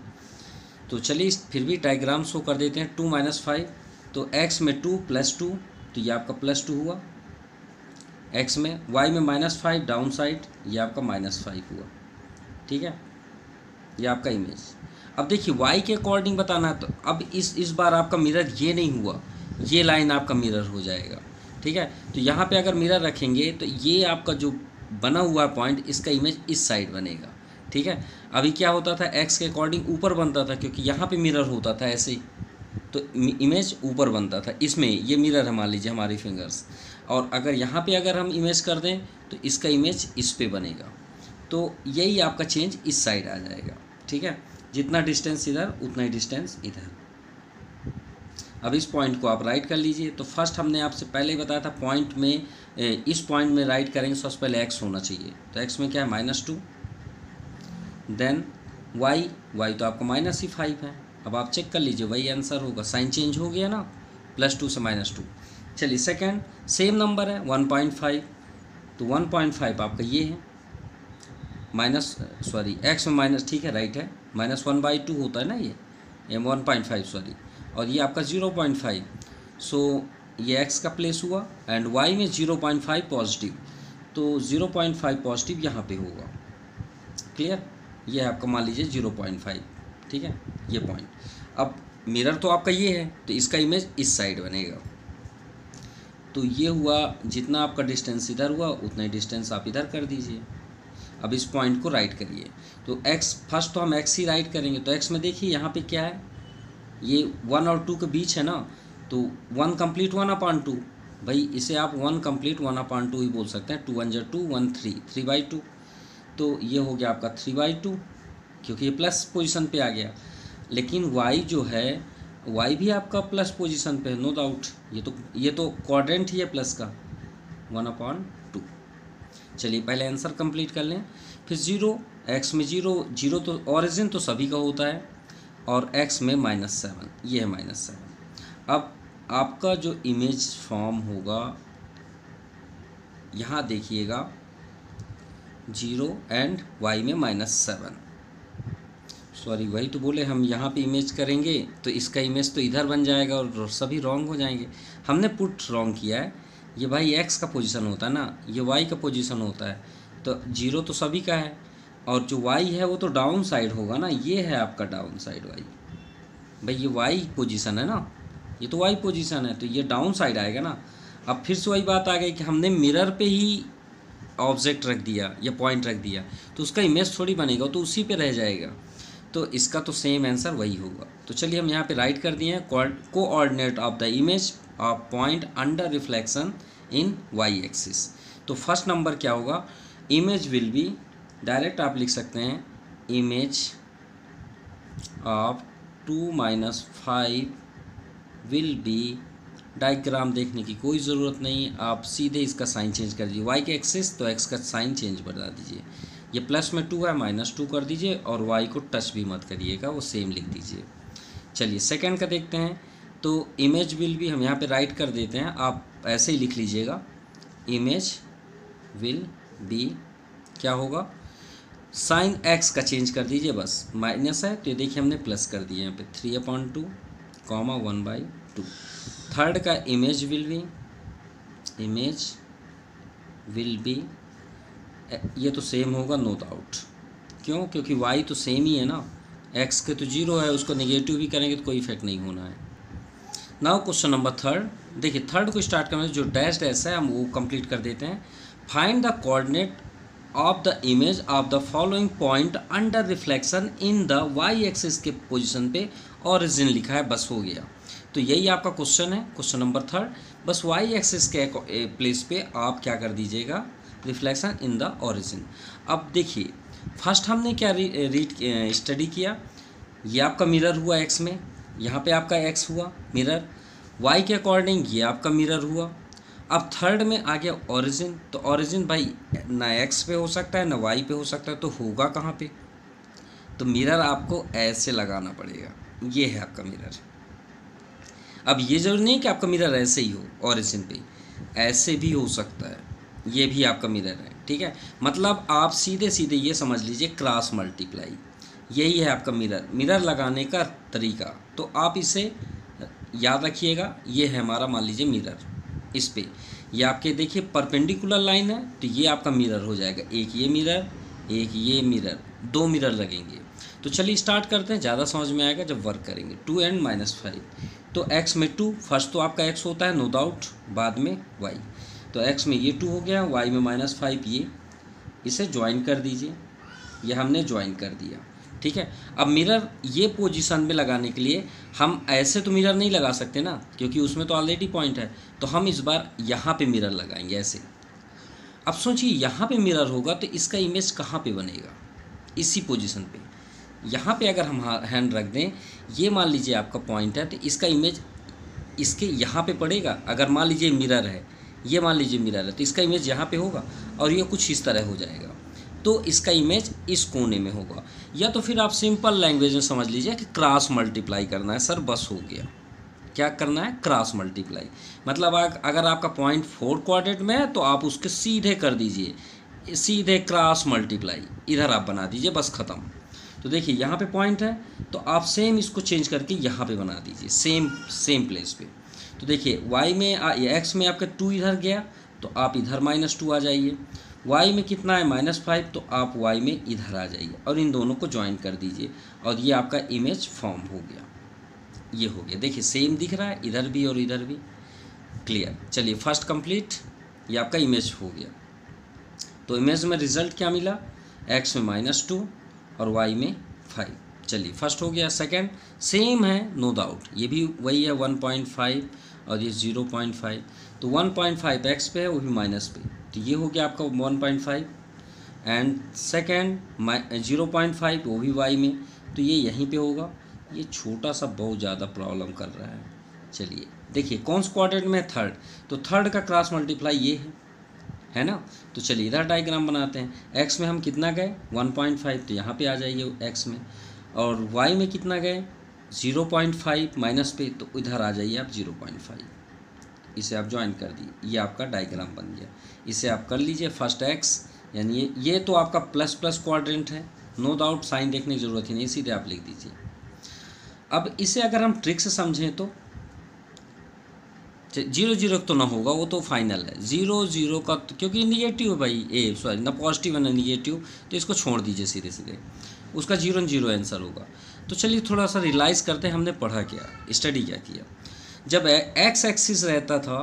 तो चलिए फिर भी डायग्राम शो कर देते हैं। 2 - 5 तो x में 2 + 2 तो ये आपका +2 हुआ x में, y में -5 डाउन साइड, ये आपका -5 हुआ। ठीक है, ये आपका इमेज। अब देखिए y के अकॉर्डिंग बताना है, तो अब इस बार आपका मिरर ये नहीं हुआ, ये लाइन आपका मिरर हो जाएगा। ठीक है, तो यहाँ पे अगर मिरर रखेंगे तो ये आपका जो बना हुआ पॉइंट, इसका इमेज इस साइड बनेगा। ठीक है, अभी क्या होता था, x के अकॉर्डिंग ऊपर बनता था क्योंकि यहाँ पे मिरर होता था ऐसे ही, तो इमेज ऊपर बनता था। इसमें ये मिरर है मान लीजिए हमारी फिंगर्स, और अगर यहाँ पे अगर हम इमेज कर दें तो इसका इमेज इस पे बनेगा, तो यही आपका चेंज इस साइड आ जाएगा। ठीक है, जितना डिस्टेंस इधर उतना ही डिस्टेंस इधर। अब इस पॉइंट को आप राइट कर लीजिए। तो फर्स्ट हमने आपसे पहले ही बताया था, पॉइंट में इस पॉइंट में राइट करेंगे सबसे पहले x होना चाहिए, तो x में क्या है -2, देन y तो आपका -5 है। अब आप चेक कर लीजिए, वही आंसर होगा, साइन चेंज हो गया ना, +2 से -2। चलिए सेकंड सेम नंबर है 1.5, तो 1.5 आपका ये है, x में माइनस, ठीक है राइट है, -1/2 होता है ना ये 1.5 सॉरी, और ये आपका 0.5, सो ये x का प्लेस हुआ, एंड y में 0.5 पॉजिटिव, तो 0.5 पॉजिटिव यहाँ पे होगा। क्लियर? ये आपका मान लीजिए 0.5। ठीक है, ये पॉइंट। अब मिरर तो आपका ये है, तो इसका इमेज इस साइड बनेगा। तो ये हुआ, जितना आपका डिस्टेंस इधर हुआ उतना ही डिस्टेंस आप इधर कर दीजिए। अब इस पॉइंट को राइट करिए, तो x फर्स्ट तो हम x ही राइट करेंगे, तो x में देखिए यहाँ पे क्या है, ये 1 और 2 के बीच है ना, तो 1 कंप्लीट 1/2, भाई इसे आप 1 कंप्लीट 1/2 ही बोल सकते हैं। 2 1 = 2, 1 3, 3/2, तो ये हो गया आपका 3/2, क्योंकि ये प्लस पोजीशन पे आ गया। लेकिन y जो है, y भी आपका प्लस पोजीशन पे है, नो डाउट, ये तो क्वाड्रेंट ही है प्लस का, 1/2। चलिए पहले आंसर कंप्लीट कर लें। फिर 0, x में 0 तो ओरिजिन तो सभी का होता है, और x में -7, ये है -7। अब आपका जो इमेज फॉर्म होगा, यहाँ देखिएगा 0 एंड y में -7, सॉरी वही तो बोले हम, यहाँ पे इमेज करेंगे तो इसका इमेज तो इधर बन जाएगा और सभी रॉन्ग हो जाएंगे। हमने पुट रॉन्ग किया है, ये भाई x का पोजीशन होता है ना, ये y का पोजीशन होता है, तो 0 तो सभी का है, और जो y है वो तो डाउन साइड होगा ना, ये है आपका डाउन साइड y, भाई ये y पोजीशन है ना, ये तो y पोजीशन है, तो ये डाउन साइड आएगा ना। अब फिर से वही बात आ गई कि हमने मिरर पे ही ऑब्जेक्ट रख दिया या पॉइंट रख दिया, तो उसका इमेज थोड़ी बनेगा, तो उसी पे रह जाएगा, तो इसका तो सेम आंसर वही होगा। तो चलिए हम यहाँ पे राइट कर दिए हैं, coordinate of the image of point under reflection in y axis. तो फर्स्ट नंबर क्या होगा, इमेज विल बी, डायरेक्ट आप लिख सकते हैं, image of 2 - 5 will be, diagram देखने की कोई ज़रूरत नहीं, आप सीधे इसका साइन चेंज कर दीजिए, वाई के एक्सिस तो एक्स का साइन चेंज बता दीजिए, ये प्लस में 2 है -2 कर दीजिए, और y को टच भी मत करिएगा, वो सेम लिख दीजिए। चलिए सेकंड का देखते हैं। तो इमेज विल भी हम यहाँ पे राइट कर देते हैं, आप ऐसे ही लिख लीजिएगा, इमेज विल बी क्या होगा, साइन x का चेंज कर दीजिए, बस माइनस है तो ये देखिए हमने प्लस कर दिया यहाँ पे 3/2, 1/2। थर्ड का image will be, image will B, ये तो सेम होगा नो डाउट। क्यों? क्योंकि वाई तो सेम ही है ना, एक्स के तो जीरो है, उसको नेगेटिव भी करेंगे तो कोई इफेक्ट नहीं होना है। नाउ क्वेश्चन नंबर थर्ड, देखिए थर्ड को स्टार्ट करने से जो डैश डैश है हम वो कंप्लीट कर देते हैं। Find the coordinate of the image of the following point under reflection in the y axis के पोजीशन पे ओरिजिन लिखा है, बस हो गया। तो यही आपका क्वेश्चन है, क्वेश्चन नंबर थर्ड। बस वाई एक्सिस के प्लेस पे आप क्या कर दीजिएगा, रिफ्लेक्शन इन द ओरिजिन। अब देखिए फर्स्ट हमने क्या स्टडी किया, ये आपका मिरर हुआ एक्स में, यहाँ पे आपका एक्स हुआ मिरर, वाई के अकॉर्डिंग ये आपका मिरर हुआ। अब थर्ड में आ गया ओरिजिन, तो ओरिजिन भाई ना एक्स पे हो सकता है ना वाई पे हो सकता है, तो होगा कहाँ पे? तो मिरर आपको ऐसे लगाना पड़ेगा, ये है आपका मिरर। अब ये जरूरी नहीं कि आपका मिरर ऐसे ही हो ओरिजिन पे, ऐसे भी हो सकता है, ये भी आपका मिरर है, ठीक है। मतलब आप सीधे सीधे ये समझ लीजिए क्रॉस मल्टीप्लाई, यही है आपका मिरर, मिरर लगाने का तरीका। तो आप इसे याद रखिएगा, ये है हमारा मान लीजिए मिरर, इस पे ये आपके देखिए परपेंडिकुलर लाइन है, तो ये आपका मिरर हो जाएगा, एक ये मिरर एक ये मिरर, दो मिरर लगेंगे। तो चलिए स्टार्ट करते हैं, ज़्यादा समझ में आएगा जब वर्क करेंगे। 2 and -5, तो x में 2, फर्स्ट तो आपका x होता है नो डाउट, बाद में y, तो x में ये 2 हो गया, y में -5, ये इसे ज्वाइन कर दीजिए, ये हमने ज्वाइन कर दिया, ठीक है। अब मिरर ये पोजीशन में लगाने के लिए हम ऐसे तो मिरर नहीं लगा सकते ना, क्योंकि उसमें तो ऑलरेडी पॉइंट है, तो हम इस बार यहाँ पे मिरर लगाएंगे ऐसे। अब सोचिए यहाँ पे मिरर होगा तो इसका इमेज कहाँ पे बनेगा, इसी पोजीशन पे। यहाँ पे अगर हम हैंड रख दें, ये मान लीजिए आपका पॉइंट है, तो इसका इमेज इसके यहाँ पे पड़ेगा। अगर मान लीजिए मिरर है, ये मान लीजिए मिरर है, तो इसका इमेज यहाँ पे होगा और ये कुछ इस तरह हो जाएगा, तो इसका इमेज इस कोने में होगा। या तो फिर आप सिंपल लैंग्वेज में समझ लीजिए कि क्रॉस मल्टीप्लाई करना है सर, बस हो गया। क्या करना है? Cross multiply. मतलब अगर आपका पॉइंट 4 क्वाड्रेंट में है तो आप उसके सीधे कर दीजिए, सीधे क्रॉस मल्टीप्लाई इधर आप बना दीजिए, बस ख़त्म। तो देखिए यहाँ पे पॉइंट है, तो आप सेम इसको चेंज करके यहाँ पे बना दीजिए, सेम प्लेस पे। तो देखिए y में x में आपका 2 इधर गया, तो आप इधर -2 आ जाइए। y में कितना है -5, तो आप y में इधर आ जाइए और इन दोनों को ज्वाइन कर दीजिए, और ये आपका इमेज फॉर्म हो गया, ये हो गया। देखिए सेम दिख रहा है इधर भी और इधर भी, क्लियर। चलिए फर्स्ट कंप्लीट, ये आपका इमेज हो गया। तो इमेज में रिजल्ट क्या मिला, x में -2 और y में 5। चलिए फर्स्ट हो गया। सेकंड सेम है नो डाउट, ये भी वही है 1.5 और ये 0.5, तो 1.5 x पे है, वो भी माइनस पे, तो ये हो गया आपका 1.5। एंड सेकंड 0.5 वो भी y में, तो ये यहीं पे होगा। ये छोटा सा बहुत ज़्यादा प्रॉब्लम कर रहा है। चलिए देखिए कौन सा क्वाड्रेंट में, थर्ड, तो थर्ड का क्रॉस मल्टीप्लाई ये है ना। तो चलिए इधर डायग्राम बनाते हैं। x में हम कितना गए 1.5, तो यहाँ पे आ जाइए x में, और y में कितना गए 0.5 माइनस पे, तो इधर आ जाइए आप 0.5, इसे आप ज्वाइन कर दिए, ये आपका डायग्राम बन गया। इसे आप कर लीजिए फर्स्ट x, यानी ये तो आपका प्लस क्वाड्रेंट है, नो डाउट, साइन देखने की ज़रूरत ही नहीं, सीधे आप लिख दीजिए। अब इसे अगर हम ट्रिक से समझें तो 0 तो ना होगा, वो तो फाइनल है। 0 का तो, क्योंकि निगेटिव है भाई, सॉरी ना पॉजिटिव है ना निगेटिव, तो इसको छोड़ दीजिए सीधे सीधे, उसका 0 आंसर होगा। तो चलिए थोड़ा सा रियलाइज़ करते हैं हमने पढ़ा क्या, स्टडी क्या किया। जब x एक्सिस रहता था,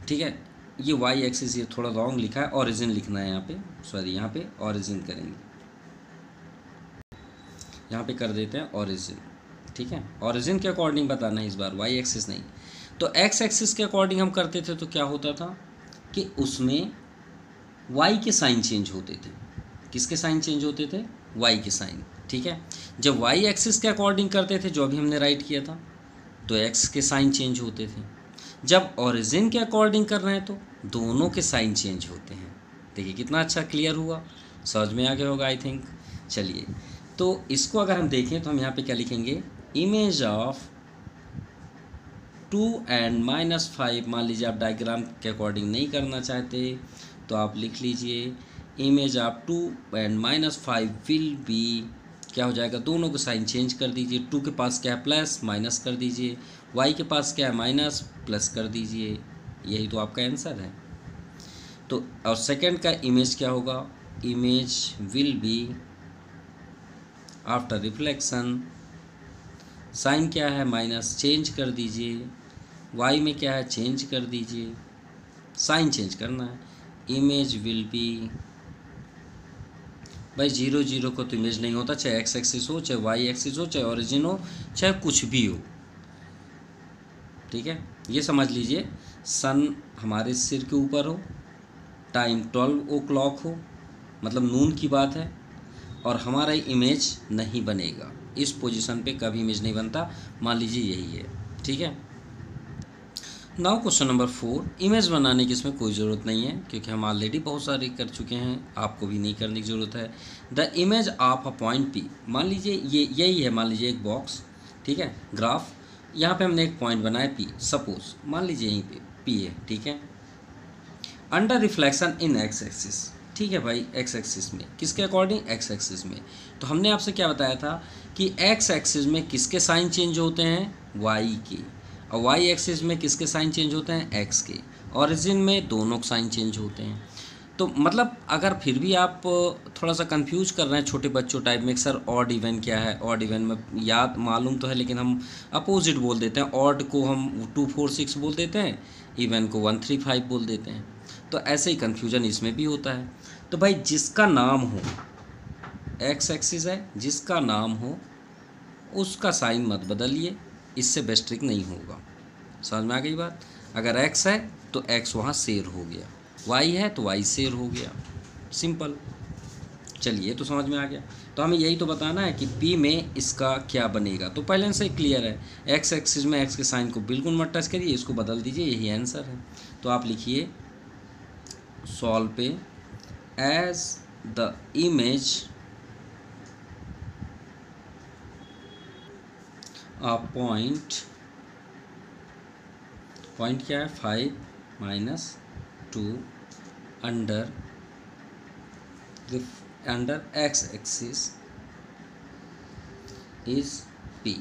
ठीक है, ये y एक्सिस ये थोड़ा रॉन्ग लिखा है, ओरिजिन लिखना है यहाँ पे, सॉरी यहाँ पे ओरिजिन करेंगे, यहाँ पे कर देते हैं ओरिजिन, ठीक है। ओरिजिन के अकॉर्डिंग बताना है इस बार, y एक्सिस नहीं। तो x एक्सिस के अकॉर्डिंग हम करते थे तो क्या होता था कि उसमें y के साइन चेंज होते थे। किसके साइन चेंज होते थे? y के साइन, ठीक है। जब y एक्सिस के अकॉर्डिंग करते थे, जो अभी हमने राइट किया था, तो x के साइन चेंज होते थे। जब ओरिजिन के अकॉर्डिंग कर रहे हैं तो दोनों के साइन चेंज होते हैं। देखिए कितना अच्छा क्लियर हुआ, समझ में आ गया होगा आई थिंक। चलिए तो इसको अगर हम देखें तो हम यहाँ पे क्या लिखेंगे, इमेज ऑफ 2 and -5, मान लीजिए आप डायग्राम के अकॉर्डिंग नहीं करना चाहते तो आप लिख लीजिए image of 2 and -5 will be, क्या हो जाएगा, दोनों को साइन चेंज कर दीजिए। 2 के पास क्या है प्लस, माइनस कर दीजिए, y के पास क्या है माइनस, प्लस कर दीजिए, यही तो आपका आंसर है। तो और सेकंड का इमेज क्या होगा, image will be after reflection, sign क्या है माइनस, चेंज कर दीजिए, वाई में क्या है चेंज कर दीजिए, साइन चेंज करना है, इमेज विल बी, भाई 0 0 को तो इमेज नहीं होता, चाहे एक्स एक्सिस हो, चाहे वाई एक्सिस हो, चाहे ओरिजिन हो, चाहे कुछ भी हो, ठीक है। ये समझ लीजिए सन हमारे सिर के ऊपर हो, टाइम 12 o'clock हो, मतलब नून की बात है, और हमारा इमेज नहीं बनेगा, इस पोजीशन पे कभी इमेज नहीं बनता, मान लीजिए यही है, ठीक है। नाउ क्वेश्चन नंबर 4, इमेज बनाने की इसमें कोई ज़रूरत नहीं है क्योंकि हम ऑलरेडी बहुत सारे कर चुके हैं, आपको भी नहीं करने की ज़रूरत है। The image of a point P, मान लीजिए ये यही है, मान लीजिए एक बॉक्स, ठीक है, ग्राफ, यहाँ पे हमने एक पॉइंट बनाया पी, सपोज मान लीजिए यहीं पे पी है, ठीक है, अंडर रिफ्लेक्शन इन एक्स एक्सिस, ठीक है भाई, एक्स एक्सिस में, किसके अकॉर्डिंग, एक्स एक्सिस में। तो हमने आपसे क्या बताया था कि एक्स एक्सिस में किसके साइन चेंज होते हैं, वाई के, और वाई एक्सिस में किसके साइन चेंज होते हैं, एक्स के, ओरिजिन में दोनों के साइन चेंज होते हैं। तो मतलब अगर फिर भी आप थोड़ा सा कंफ्यूज कर रहे हैं छोटे बच्चों टाइप में, सर ऑड इवन क्या है, ऑड इवन में याद मालूम तो है लेकिन हम अपोजिट बोल देते हैं, ऑड को हम 2 4 6 बोल देते हैं, इवन को 1 3 5 बोल देते हैं, तो ऐसे ही कन्फ्यूजन इसमें भी होता है। तो भाई जिसका नाम हो, एक्स एक्सिस है, जिसका नाम हो उसका साइन मत बदलिए, इससे बेस्ट ट्रिक नहीं होगा, समझ में आ गई बात। अगर एक्स है तो एक्स वहाँ शेर हो गया, वाई है तो वाई शेर हो गया, सिंपल। चलिए तो समझ में आ गया। तो हमें यही तो बताना है कि पी में इसका क्या बनेगा, तो पहले से क्लियर है, एक्स एक्सिस में एक्स के साइन को बिल्कुल मत टच करिए, इसको बदल दीजिए, यही आंसर है। तो आप लिखिए सॉल्व पे, as the image a point, point क्या है 5 - 2 under x axis is P,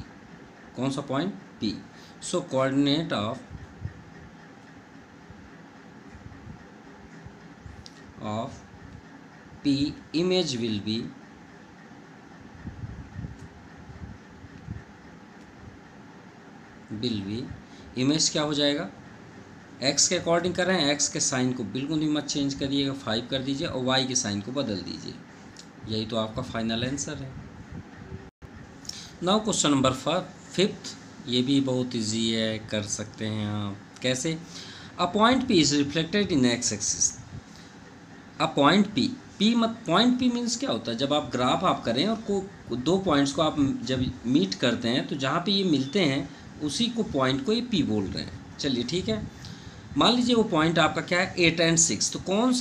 कौन सा point, P. So coordinate of P image will be image क्या हो जाएगा, एक्स के अकॉर्डिंग कर रहे हैं, एक्स के साइन को बिल्कुल भी मत चेंज करिएगा, 5 कर दीजिए, और वाई के साइन को बदल दीजिए, यही तो आपका फाइनल आंसर है। नाउ क्वेश्चन नंबर 5, ये भी बहुत इजी है, कर सकते हैं आप, कैसे, a point P is reflected in x axis, a point P, P मत, पॉइंट पी मीन्स क्या होता है, जब आप ग्राफ आप करें और को दो पॉइंट्स को आप जब मीट करते हैं तो जहाँ पे ये मिलते हैं उसी को पॉइंट को ये पी बोल रहे हैं। चलिए ठीक है, मान लीजिए वो पॉइंट आपका क्या है 8 और 6, तो कौन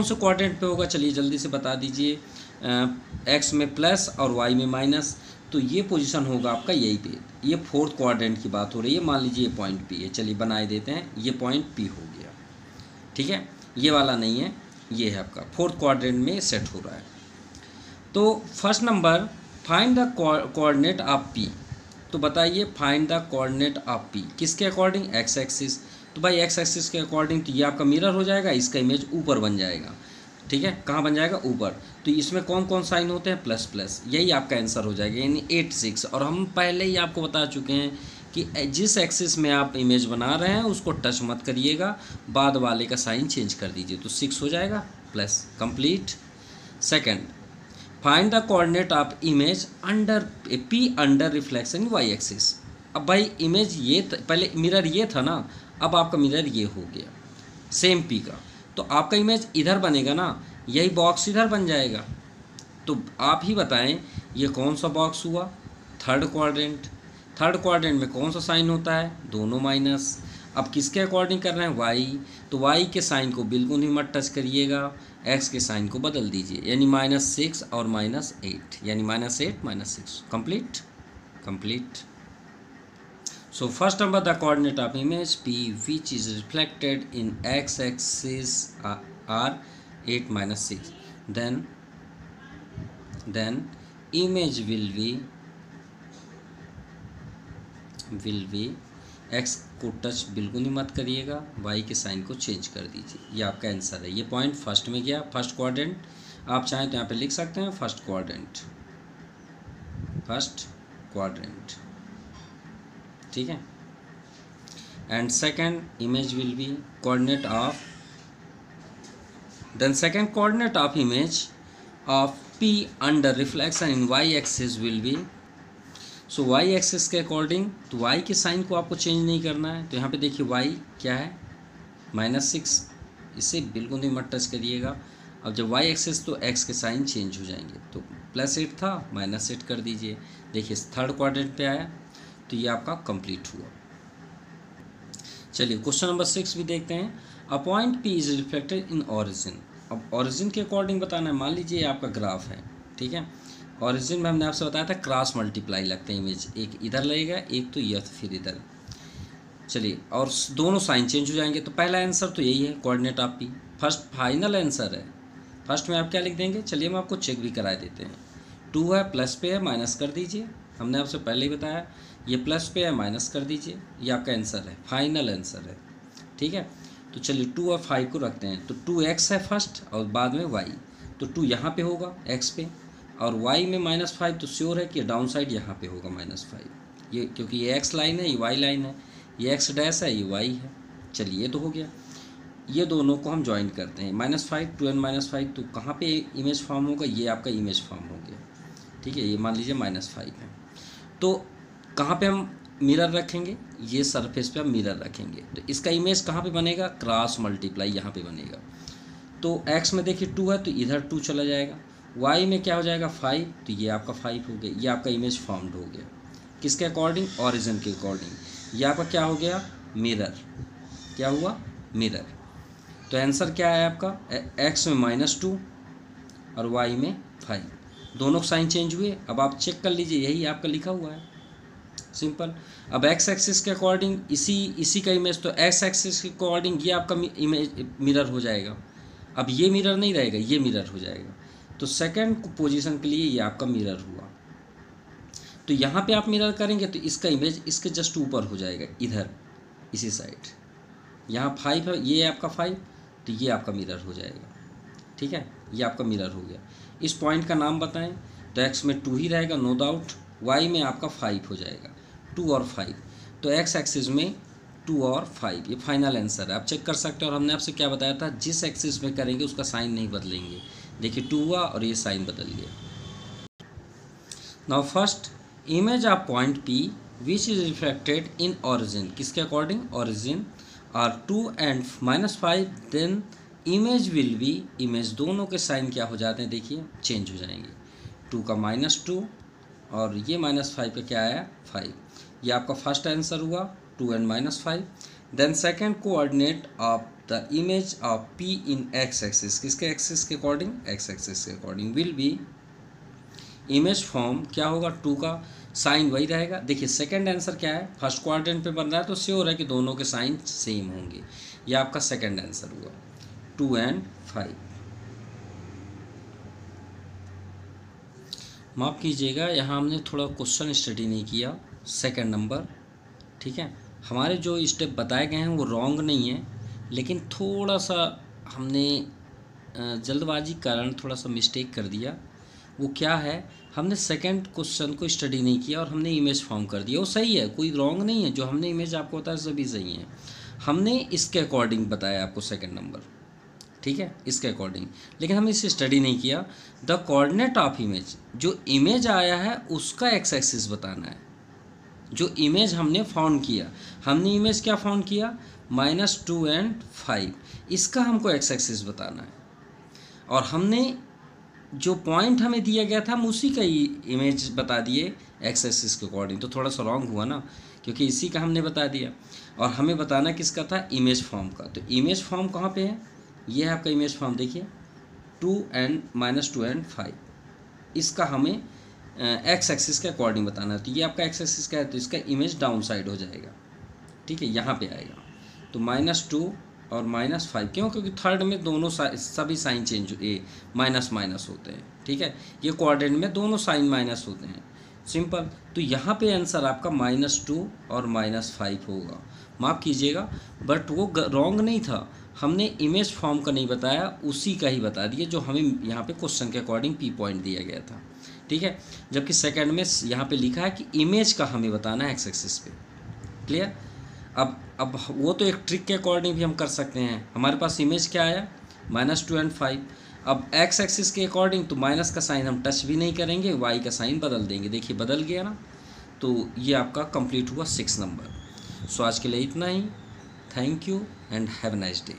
से क्वाड्रेंट पे होगा, चलिए जल्दी से बता दीजिए, एक्स में प्लस और वाई में माइनस, तो ये पोजीशन होगा आपका यही पे, ये 4th क्वाड्रेंट की बात हो रही है, मान लीजिए ये पॉइंट पी है, चलिए बनाए देते हैं, ये पॉइंट पी हो गया, ठीक है, ये वाला नहीं है, ये है आपका 4th क्वाड्रेंट में सेट हो रहा है। तो first number, find the coordinate of P, तो बताइए find the coordinate of P, किसके अकॉर्डिंग, एक्स एक्सिस, तो भाई एक्स एक्सिस के अकॉर्डिंग तो ये आपका मिरर हो जाएगा, इसका इमेज ऊपर बन जाएगा, ठीक है, कहाँ बन जाएगा, ऊपर, तो इसमें कौन कौन साइन होते हैं, प्लस प्लस, यही आपका आंसर हो जाएगा, यानी 8 6, और हम पहले ही आपको बता चुके हैं कि जिस एक्सिस में आप इमेज बना रहे हैं उसको टच मत करिएगा, बाद वाले का साइन चेंज कर दीजिए, तो 6 हो जाएगा plus, complete. Second, find the coordinate of image under P under reflection y axis, अब भाई इमेज ये पहले मिरर ये था ना, अब आपका मिरर ये हो गया सेम पी का, तो आपका इमेज इधर बनेगा ना, यही बॉक्स इधर बन जाएगा, तो आप ही बताएं ये कौन सा बॉक्स हुआ, 3rd क्वाड्रेंट, 3rd क्वाड्रेंट में कौन सा साइन होता है, दोनों माइनस, अब किसके अकॉर्डिंग कर रहे हैं, वाई, तो वाई के साइन को बिल्कुल ही मत टच करिएगा, एक्स के साइन को बदल दीजिए, यानी -6 और -8, यानी -8 -6, complete. So first number, the coordinate of image P which is reflected in x axis are 8 - 6. Then image will be x को टच बिल्कुल ही मत करिएगा, वाई के साइन को चेंज कर दीजिए। ये आपका आंसर है। ये पॉइंट फर्स्ट में गया, फर्स्ट क्वाड्रेंट। आप चाहें तो यहाँ पे लिख सकते हैं फर्स्ट क्वाड्रेंट, फर्स्ट क्वाड्रेंट, ठीक है। And second image will be coordinate of, then second coordinate of image of P under reflection in y axis will be, so y axis के अकॉर्डिंग, तो y के साइन को आपको change नहीं करना है। तो यहाँ पे देखिए y क्या है -6, इसे बिल्कुल नहीं मत टच करिएगा। अब जब y एक्सिस तो x के साइन चेंज हो जाएंगे, तो +8 था -8 कर दीजिए। देखिए थर्ड क्वाड्रेंट पे आया, तो ये आपका कंप्लीट हुआ। चलिए क्वेश्चन नंबर 6 भी देखते हैं। A point P is reflected in origin. अब ऑरिजिन के अकॉर्डिंग बताना है। मान लीजिए आपका ग्राफ है, ठीक है। ऑरिजिन में हमने आपसे बताया था क्रॉस मल्टीप्लाई लगते हैं इमेज, एक इधर लगेगा, एक तो यह फिर इधर। चलिए, और दोनों साइन चेंज हो जाएंगे। तो पहला आंसर तो यही है, coordinate of P first final answer है। फर्स्ट में आप क्या लिख देंगे, चलिए हम आपको चेक भी करा देते हैं। 2 है, प्लस पे है, माइनस कर दीजिए। हमने आपसे पहले ही बताया, ये प्लस पे है, माइनस कर दीजिए। ये आपका आंसर है, फाइनल आंसर है, ठीक है। तो चलिए 2 और 5 को रखते हैं। तो 2x है फर्स्ट और बाद में y, तो 2 यहाँ पे होगा x पे, और y में -5, तो श्योर है कि डाउन साइड यहाँ पे होगा -5। ये क्योंकि ये x लाइन है, ये y लाइन है, ये x डैश है, ये y है। चलिए ये तो हो गया। ये दोनों को हम ज्वाइन करते हैं, -5 2n -5, तो कहाँ पे इमेज फॉर्म होगा, ये आपका इमेज फॉर्म हो गया, ठीक है। ये मान लीजिए -5 है, तो कहाँ पे हम मिरर रखेंगे, ये सरफेस पे हम मिरर रखेंगे। तो इसका इमेज कहाँ पे बनेगा, क्रॉस मल्टीप्लाई यहाँ पे बनेगा। तो x में देखिए 2 है, तो इधर 2 चला जाएगा। y में क्या हो जाएगा 5, तो ये आपका 5 हो गया। ये आपका इमेज फॉर्म्ड हो गया, किसके अकॉर्डिंग, ओरिजिन के अकॉर्डिंग। ये आपका क्या हो गया, मिरर। क्या हुआ, मिरर। तो आंसर क्या है आपका, x में -2 और y में 5, दोनों साइन चेंज हुए। अब आप चेक कर लीजिए, यही आपका लिखा हुआ है, सिंपल। अब x एक्सिस के अकॉर्डिंग इसी का इमेज, तो x एक्सिस के अकॉर्डिंग ये आपका इमेज मिरर हो जाएगा। अब ये मिरर नहीं रहेगा, ये मिरर हो जाएगा। तो सेकंड पोजीशन के लिए ये आपका मिरर हुआ। तो यहाँ पे आप मिरर करेंगे तो इसका इमेज इसके जस्ट ऊपर हो जाएगा, इधर इसी साइड। यहाँ 5 है, ये आपका 5, तो ये आपका मिरर हो जाएगा, ठीक है। ये आपका मिरर हो गया। इस पॉइंट का नाम बताएं, तो x में 2 ही रहेगा, नो डाउट। y में आपका 5 हो जाएगा, 2 और 5। तो x एक्सिस में 2 और 5, ये फाइनल आंसर है। आप चेक कर सकते हैं। और हमने आपसे क्या बताया था, जिस एक्सिस में करेंगे उसका साइन नहीं बदलेंगे। देखिए 2 हुआ और ये साइन बदल गया। Now first image of point P which is reflected in origin, किसके अकॉर्डिंग, ऑरिजिन और 2 and -5, then image will be, image दोनों के साइन क्या हो जाते हैं, देखिए चेंज हो जाएंगे। 2 का -2 और ये -5 का क्या आया, 5। ये आपका फर्स्ट आंसर हुआ, 2 and -5। Then second coordinate of the image of P in x axis, किसके एक्सिस के अकॉर्डिंग, x एक्सिस के according, will be, image form क्या होगा, 2 का साइन वही रहेगा। देखिए सेकंड आंसर क्या है, फर्स्ट क्वाड्रेंट पे बन रहा है, तो श्योर है कि दोनों के साइन सेम होंगे। ये आपका सेकंड आंसर हुआ, 2 एंड 5। माफ़ कीजिएगा, यहाँ हमने थोड़ा क्वेश्चन स्टडी नहीं किया, सेकंड नंबर, ठीक है। हमारे जो स्टेप बताए गए हैं वो रॉन्ग नहीं है, लेकिन थोड़ा सा हमने जल्दबाजी कारण थोड़ा सा मिस्टेक कर दिया। वो क्या है, हमने सेकंड क्वेश्चन को स्टडी नहीं किया और हमने इमेज फॉर्म कर दिया। वो सही है, कोई रॉन्ग नहीं है, जो हमने इमेज आपको बताया सभी सही है। हमने इसके अकॉर्डिंग बताया आपको सेकंड नंबर, ठीक है, इसके अकॉर्डिंग, लेकिन हमने इसे स्टडी नहीं किया। द कोऑर्डिनेट ऑफ इमेज, जो इमेज आया है उसका एक्स एक्सिस बताना है। जो इमेज हमने फाउंड किया, हमने इमेज क्या फाउंड किया, -2 एंड 5, इसका हमको एक्स एक्सिस बताना है। और हमने जो पॉइंट हमें दिया गया था हम उसी का ही इमेज बता दिए एक्स एक्सिस के अकॉर्डिंग। तो थोड़ा सा रॉन्ग हुआ ना, क्योंकि इसी का हमने बता दिया और हमें बताना किसका था, इमेज फॉर्म का। तो इमेज फॉर्म कहाँ पे है, ये है आपका इमेज फॉर्म। देखिए 2 एंड -2 एंड 5, इसका हमें एक्स एक्सिस के अकॉर्डिंग बताना है। तो ये आपका एक्स एक्सिस का है, तो इसका इमेज डाउन साइड हो जाएगा, ठीक है, यहाँ पे आएगा। तो -2 और -5, क्यों, क्योंकि थर्ड में दोनों सभी साइन चेंज माइनस होते हैं, ठीक है। ये क्वाड्रेंट में दोनों साइन माइनस होते हैं, सिंपल। तो यहाँ पे आंसर आपका -2 और -5 होगा। माफ़ कीजिएगा, बट वो रॉन्ग नहीं था, हमने इमेज फॉर्म का नहीं बताया, उसी का ही बता दिया जो हमें यहाँ पे क्वेश्चन के अकॉर्डिंग P पॉइंट दिया गया था, ठीक है। जबकि सेकंड में यहाँ पे लिखा है कि इमेज का हमें बताना है एक्स एक्सिस पे। क्लियर। अब वो तो एक ट्रिक के अकॉर्डिंग भी हम कर सकते हैं। हमारे पास इमेज क्या आया, -2 और 5। अब एक्स एक्सिस के अकॉर्डिंग तो माइनस का साइन हम टच भी नहीं करेंगे, वाई का साइन बदल देंगे। देखिए बदल गया ना। तो ये आपका कंप्लीट हुआ 6 नंबर। सो आज के लिए इतना ही। Thank you and have a nice day.